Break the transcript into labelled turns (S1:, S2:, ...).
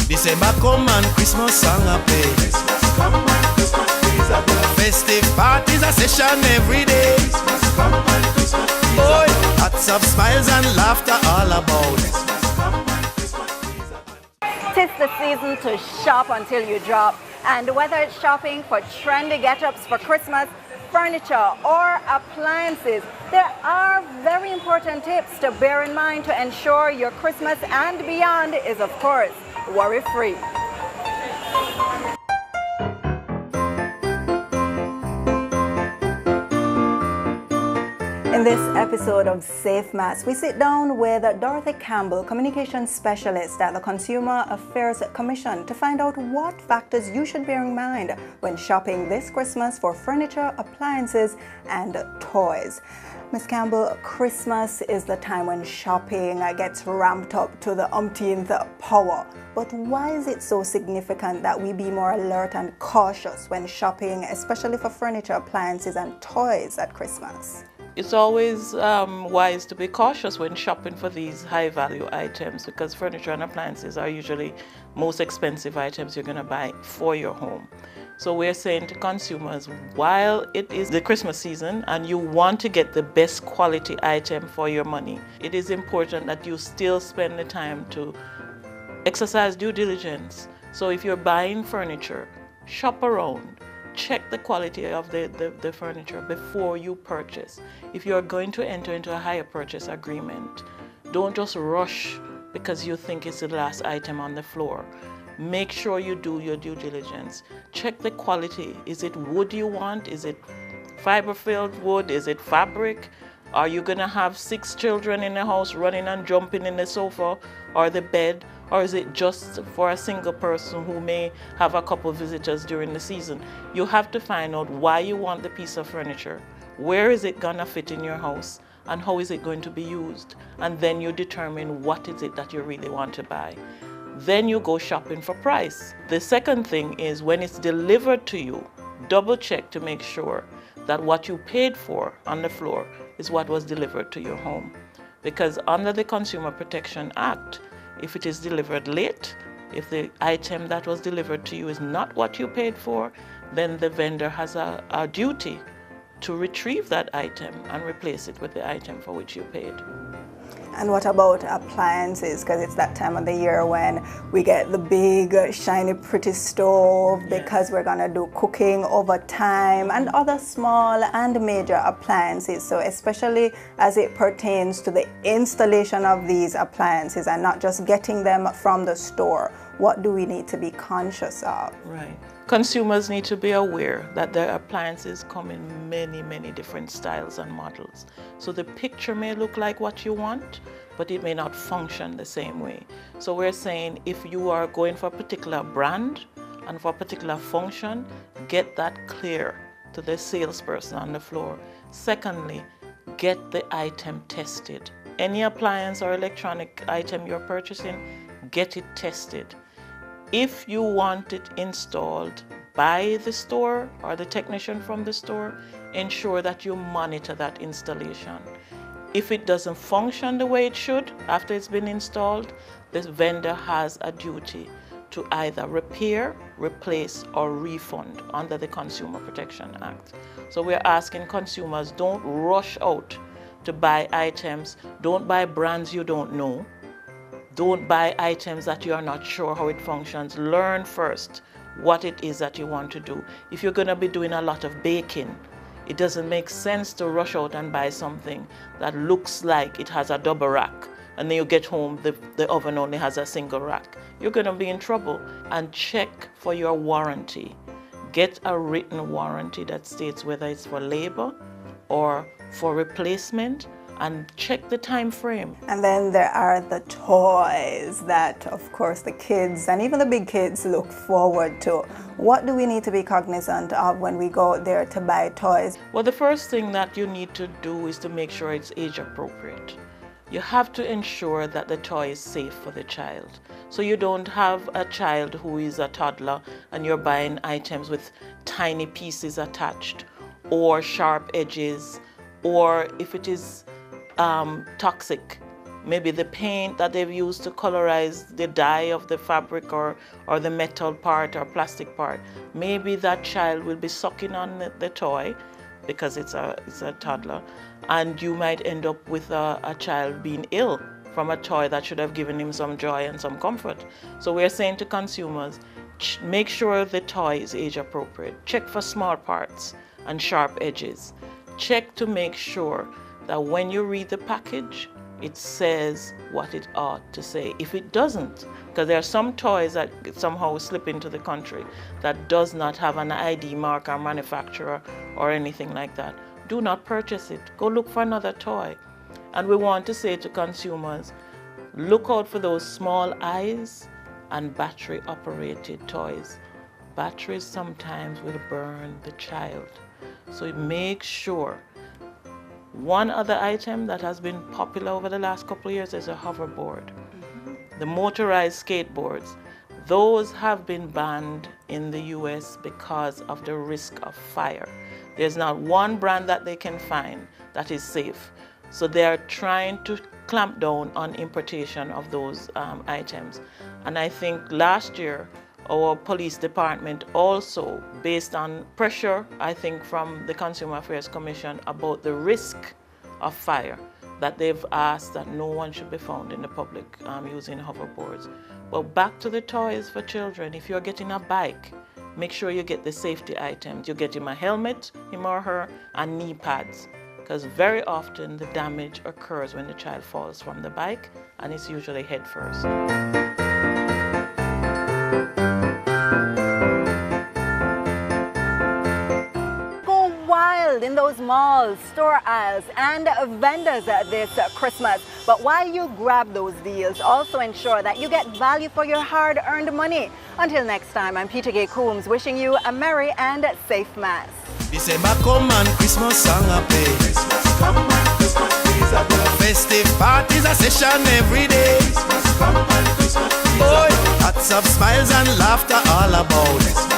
S1: December come and Christmas song a play.
S2: Christmas come and Christmas trees are blown.
S1: Festive parties a session every day.
S2: Christmas come and Christmas trees are
S1: Boy,
S2: blown.
S1: lots of smiles and laughter all about.
S2: Christmas come and Christmas trees are blown.
S3: Tis the season to shop until you drop. And whether it's shopping for trendy get-ups for Christmas, furniture or appliances, there are very important tips to bear in mind to ensure your Christmas and beyond is, of course, worry-free. In this episode of Safemas, we sit down with Dorothy Campbell, communications specialist at the Consumer Affairs Commission, to find out what factors you should bear in mind when shopping this Christmas for furniture, appliances, and toys. Ms. Campbell, Christmas is the time when shopping gets ramped up to the umpteenth power. But why is it so significant that we be more alert and cautious when shopping, especially for furniture, appliances, and toys at Christmas?
S4: It's always wise to be cautious when shopping for these high-value items, because furniture and appliances are usually most expensive items you're going to buy for your home. So we're saying to consumers, while it is the Christmas season and you want to get the best quality item for your money, it is important that you still spend the time to exercise due diligence. So if you're buying furniture, shop around. Check the quality of the furniture before you purchase. If you're going to enter into a hire purchase agreement, don't just rush because you think it's the last item on the floor. Make sure you do your due diligence. Check the quality. Is it wood you want? Is it fiber-filled wood? Is it fabric? Are you going to have 6 children in the house running and jumping in the sofa or the bed? Or is it just for a single person who may have a couple visitors during the season? You have to find out why you want the piece of furniture, where is it gonna fit in your house, and how is it going to be used? And then you determine what is it that you really want to buy. Then you go shopping for price. The second thing is when it's delivered to you, double check to make sure that what you paid for on the floor is what was delivered to your home. Because under the Consumer Protection Act, if it is delivered late, if the item that was delivered to you is not what you paid for, then the vendor has a duty to retrieve that item and replace it with the item for which you paid.
S3: And what about appliances? Because it's that time of the year when we get the big, shiny, pretty stove because we're going to do cooking over time, and other small and major appliances. So especially as it pertains to the installation of these appliances and not just getting them from the store, what do we need to be conscious of?
S4: Right. Consumers need to be aware that their appliances come in many, many different styles and models. So the picture may look like what you want, but it may not function the same way. So we're saying if you are going for a particular brand and for a particular function, get that clear to the salesperson on the floor. Secondly, get the item tested. Any appliance or electronic item you're purchasing, get it tested. If you want it installed by the store or the technician from the store, ensure that you monitor that installation. If it doesn't function the way it should after it's been installed, the vendor has a duty to either repair, replace, or refund under the Consumer Protection Act. So we're asking consumers, don't rush out to buy items, don't buy brands you don't know. Don't buy items that you are not sure how it functions. Learn first what it is that you want to do. If you're going to be doing a lot of baking, it doesn't make sense to rush out and buy something that looks like it has a double rack, and then you get home, the oven only has a single rack. You're going to be in trouble. And check for your warranty. Get a written warranty that states whether it's for labor or for replacement, and check the time frame.
S3: And then there are the toys that, of course, the kids and even the big kids look forward to. What do we need to be cognizant of when we go there to buy toys?
S4: Well, the first thing that you need to do is to make sure it's age appropriate. You have to ensure that the toy is safe for the child. So you don't have a child who is a toddler and you're buying items with tiny pieces attached or sharp edges, or if it is toxic maybe the paint that they've used to colorize the dye of the fabric or the metal part or plastic part. Maybe that child will be sucking on the toy because it's a toddler, and you might end up with a child being ill from a toy that should have given him some joy and some comfort. So we're saying to consumers, make sure the toy is age appropriate. Check for small parts and sharp edges. Check to make sure that when you read the package, it says what it ought to say. If it doesn't, because there are some toys that somehow slip into the country that does not have an ID mark or manufacturer or anything like that, do not purchase it. Go look for another toy. And we want to say to consumers, look out for those small eyes and battery operated toys. Batteries sometimes will burn the child. So make sure. One other item that has been popular over the last couple of years is a hoverboard. The motorized skateboards. Those have been banned in the US because of the risk of fire. There's not one brand that they can find that is safe. So they are trying to clamp down on importation of those items. And I think last year, our police department also, based on pressure, I think, from the Consumer Affairs Commission about the risk of fire, that they've asked that no one should be found in the public using hoverboards. But back to the toys for children. If you're getting a bike, make sure you get the safety items. You get him a helmet, him or her, and knee pads, because very often the damage occurs when the child falls from the bike, and it's usually head first.
S3: In those malls, store aisles, and vendors this Christmas. But while you grab those deals, also ensure that you get value for your hard-earned money. Until next time, I'm Peter Gay Coombs wishing you a merry and safe Mass.
S1: December come and Christmas song a play.
S2: Christmas come and Christmas trees are blown.
S1: Festive parties a session every day.
S2: Christmas come and Christmas trees are
S1: Boy,
S2: blown.
S1: lots of smiles and laughter all about.
S2: Christmas